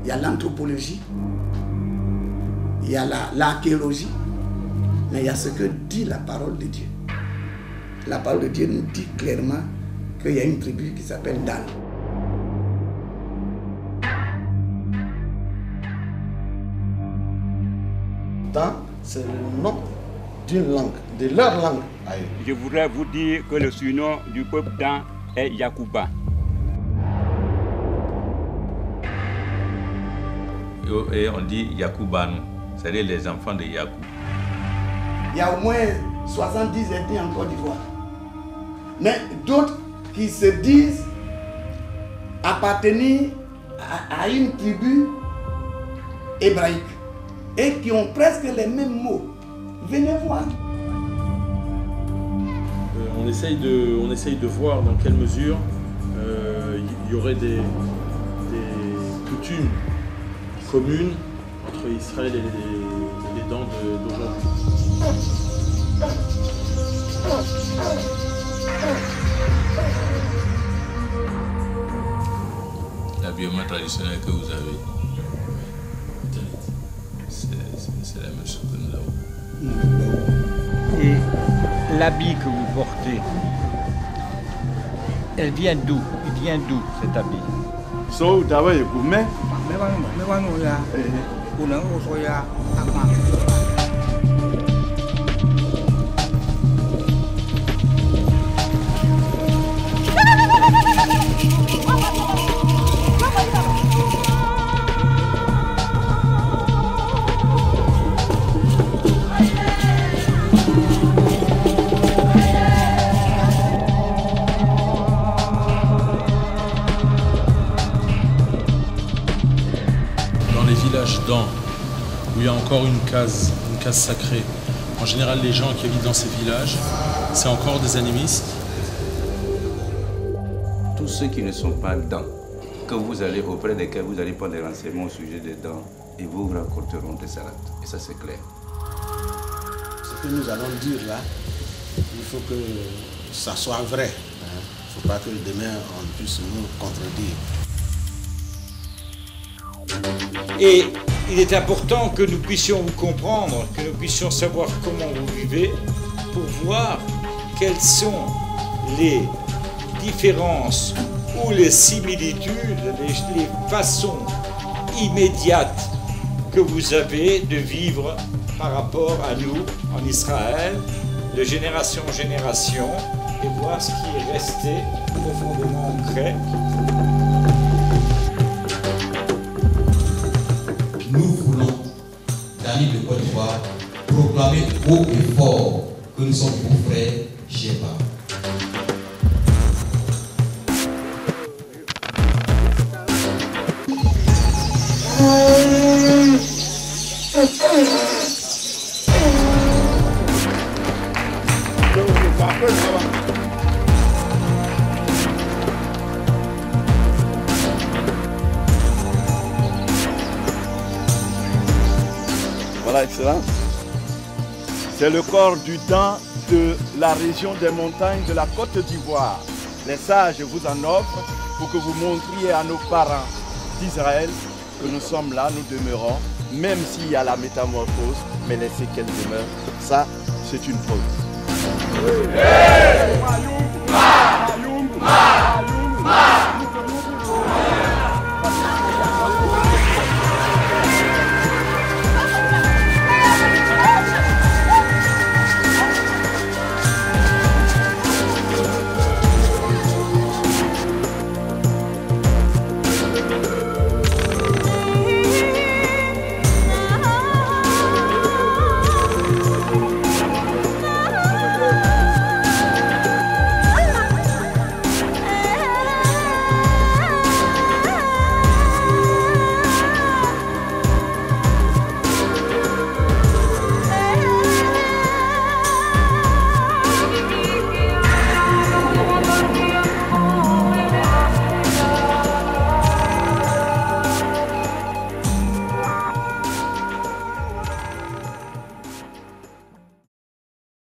il y a l'anthropologie, il y a l'archéologie, mais il y a ce que dit la parole de Dieu. La parole de Dieu nous dit clairement qu'il y a une tribu qui s'appelle Dan. Dan, c'est le nom d'une langue, de leur langue. Je voudrais vous dire que le surnom du peuple Dan est Yakuba. Et on dit Yakubanu, c'est-à-dire les enfants de Yakou. Il y a au moins 70 ethnies en Côte d'Ivoire. Mais d'autres qui se disent appartenir à une tribu hébraïque et qui ont presque les mêmes mots. Venez voir. On essaye de voir dans quelle mesure il y aurait des coutumes communes entre Israël et les dents d'aujourd'hui. L'habillement traditionnel que vous avez, c'est la même chose que nous avons. Et l'habit que vous portez, elle vient d'où? Il vient d'où cet habit? So dawa ekume. Dans, où il y a encore une case sacrée. En général, les gens qui habitent dans ces villages, c'est encore des animistes. Tous ceux qui ne sont pas dans, que vous allez auprès desquels vous allez prendre des renseignements au sujet des dents, et vous rapporteront des salades. Et ça, c'est clair. Ce que nous allons dire là, il faut que ça soit vrai. Il ne faut pas que demain on puisse nous contredire. Et il est important que nous puissions vous comprendre, que nous puissions savoir comment vous vivez, pour voir quelles sont les différences ou les similitudes, les façons immédiates que vous avez de vivre par rapport à nous en Israël, de génération en génération, et voir ce qui est resté profondément ancré. Nous voulons, Dani de Côte d'Ivoire, proclamer haut et fort que nous sommes vos frères Sheba. Voilà, Excellence. C'est le corps du Dan de la région des montagnes de la Côte d'Ivoire. Les sages vous en offrent pour que vous montriez à nos parents d'Israël que nous sommes là, nous demeurons, même s'il y a la métamorphose, mais les séquelles demeurent. Ça, c'est une preuve.